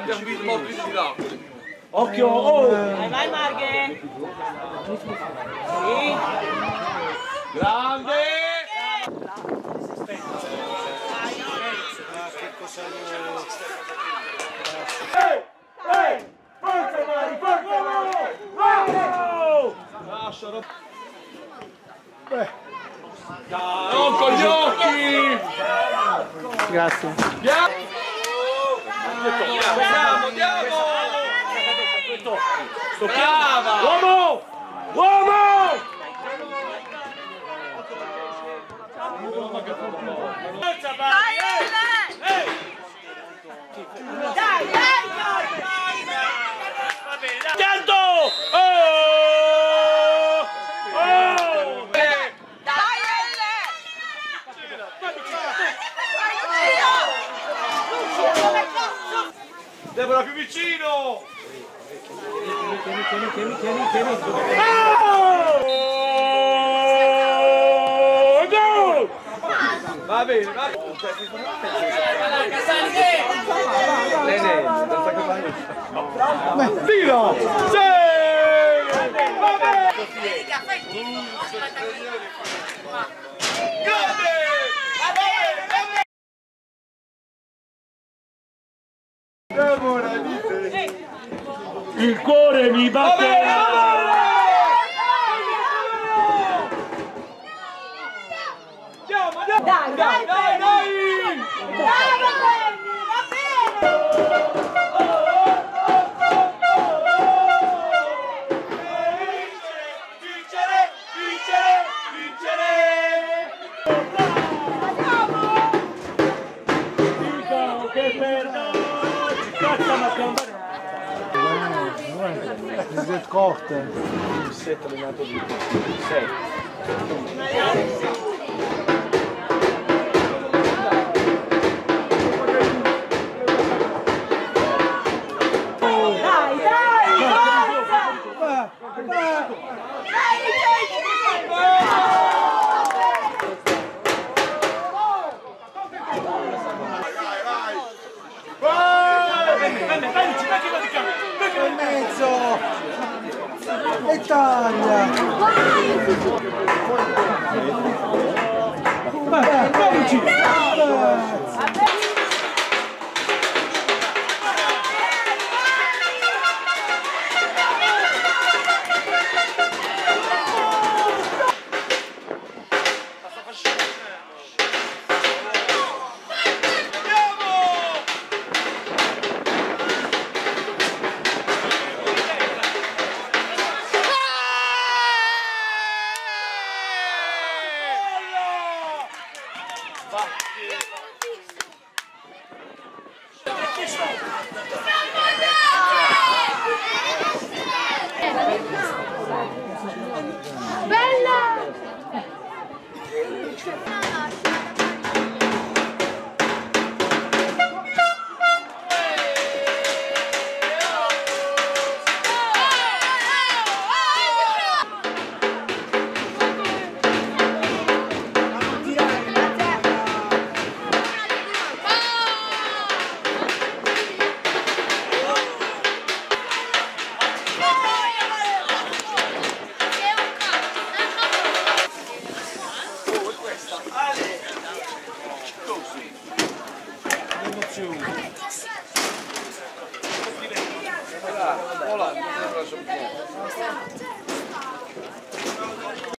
abbiamo visto molto di là. Occhio, oh! Vai, vai Marghe! Sì! Grande! Ehi! Forza Mari, forza Mari! Bravo! Lascialo! Dai! Non con gli occhi! Grazie. Andiamo, andiamo! Brava! Uomo! Uomo! Forza Mari! Dai, dai! Va bene, dai! Tanto! Oh! Oh! Dai, Elle! Deborah più vicino! Oh! Gol! Va bene, va bene! Tiro! Sì! Va bene! Grande! Il cuore mi batterà! Andiamo, andiamo! Dai, dai, dai! Dai! Dai, va bene! Vincere! Vincere! Vincere! Dicono che per noi ci cacciano a campare! È corte. 7 allenato di 6. Dai, dai, forza! In mezzo! E taglia! Voilà,